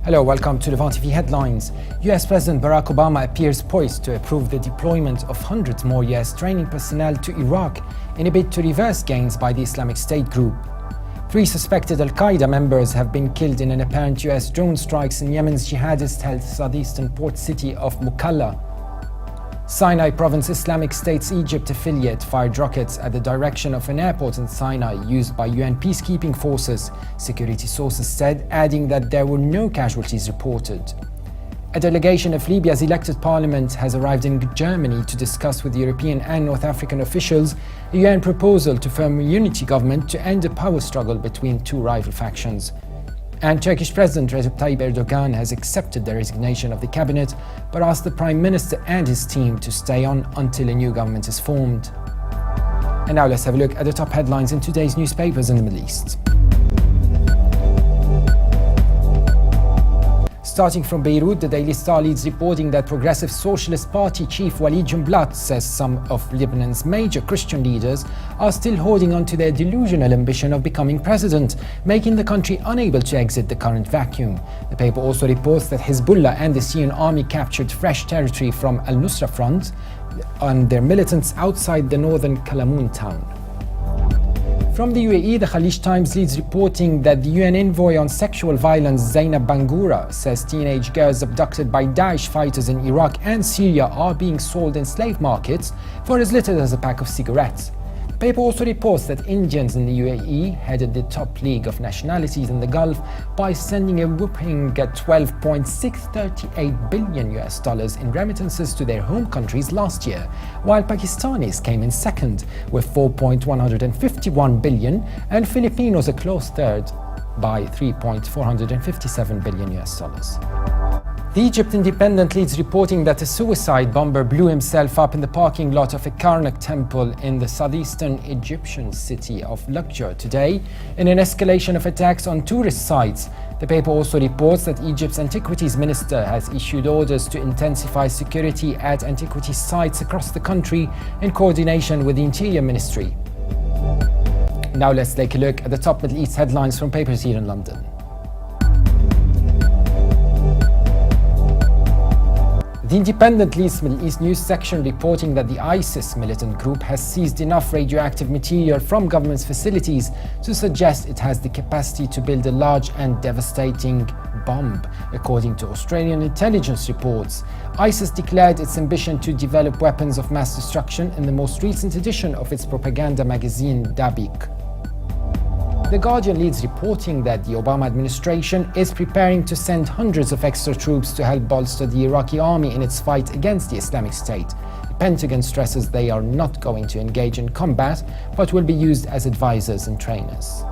Hello, welcome to Levant TV headlines. US President Barack Obama appears poised to approve the deployment of hundreds more US training personnel to Iraq in a bid to reverse gains by the Islamic State group. 3 suspected Al-Qaeda members have been killed in an apparent US drone strikes in Yemen's jihadist-held southeastern port city of Mukalla. Sinai Province Islamic State's Egypt affiliate fired rockets at the direction of an airport in Sinai used by UN peacekeeping forces, security sources said, adding that there were no casualties reported. A delegation of Libya's elected parliament has arrived in Germany to discuss with European and North African officials a UN proposal to form a unity government to end the power struggle between 2 rival factions. And Turkish President Recep Tayyip Erdogan has accepted the resignation of the cabinet, but asked the Prime Minister and his team to stay on until a new government is formed. And now let's have a look at the top headlines in today's newspapers in the Middle East. Starting from Beirut, the Daily Star leads reporting that Progressive Socialist Party chief Walid Jumblat says some of Lebanon's major Christian leaders are still holding on to their delusional ambition of becoming president, making the country unable to exit the current vacuum. The paper also reports that Hezbollah and the Syrian army captured fresh territory from Al-Nusra Front and their militants outside the northern Kalamoun town. From the UAE, the Khalij Times leads reporting that the UN envoy on sexual violence Zainab Bangura says teenage girls abducted by Daesh fighters in Iraq and Syria are being sold in slave markets for as little as a pack of cigarettes. The paper also reports that Indians in the UAE headed the top league of nationalities in the Gulf by sending a whopping $12.638 billion in remittances to their home countries last year, while Pakistanis came in second with $4.151 billion and Filipinos a close third by $3.457 billion. The Egypt Independent leads reporting that a suicide bomber blew himself up in the parking lot of a Karnak temple in the southeastern Egyptian city of Luxor today in an escalation of attacks on tourist sites. The paper also reports that Egypt's Antiquities Minister has issued orders to intensify security at antiquities sites across the country in coordination with the Interior Ministry. Now let's take a look at the top Middle East headlines from papers here in London. The Independent leads Middle East news section reporting that the ISIS militant group has seized enough radioactive material from government's facilities to suggest it has the capacity to build a large and devastating bomb. According to Australian intelligence reports, ISIS declared its ambition to develop weapons of mass destruction in the most recent edition of its propaganda magazine Dabiq. The Guardian leads reporting that the Obama administration is preparing to send hundreds of extra troops to help bolster the Iraqi army in its fight against the Islamic State. The Pentagon stresses they are not going to engage in combat, but will be used as advisors and trainers.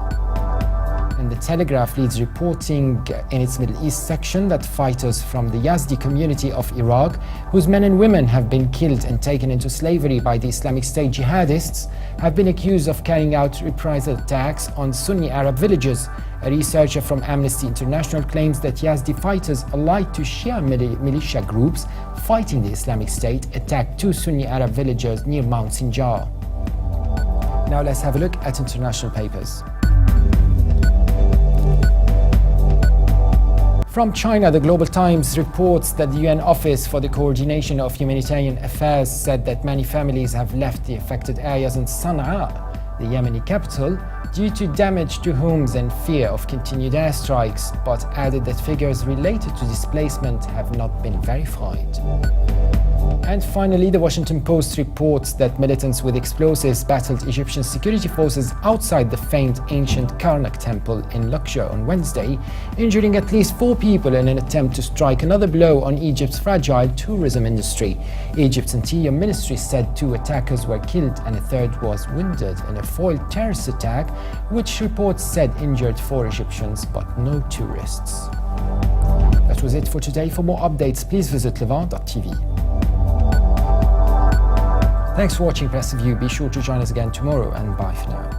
And the Telegraph leads reporting in its Middle East section that fighters from the Yazdi community of Iraq, whose men and women have been killed and taken into slavery by the Islamic State jihadists, have been accused of carrying out reprisal attacks on Sunni Arab villages. A researcher from Amnesty International claims that Yazdi fighters allied to Shia militia groups fighting the Islamic State attacked 2 Sunni Arab villages near Mount Sinjar. Now let's have a look at international papers. From China, the Global Times reports that the UN Office for the Coordination of Humanitarian Affairs said that many families have left the affected areas in Sana'a, the Yemeni capital, due to damage to homes and fear of continued airstrikes, but added that figures related to displacement have not been verified. And finally, the Washington Post reports that militants with explosives battled Egyptian security forces outside the famed ancient Karnak temple in Luxor on Wednesday, injuring at least 4 people in an attempt to strike another blow on Egypt's fragile tourism industry. Egypt's Interior Ministry said 2 attackers were killed and a 3rd was wounded in a foiled terrorist attack, which reports said injured 4 Egyptians but no tourists. That was it for today. For more updates, please visit levant.tv. Thanks for watching Press Review. Be sure to join us again tomorrow, and bye for now.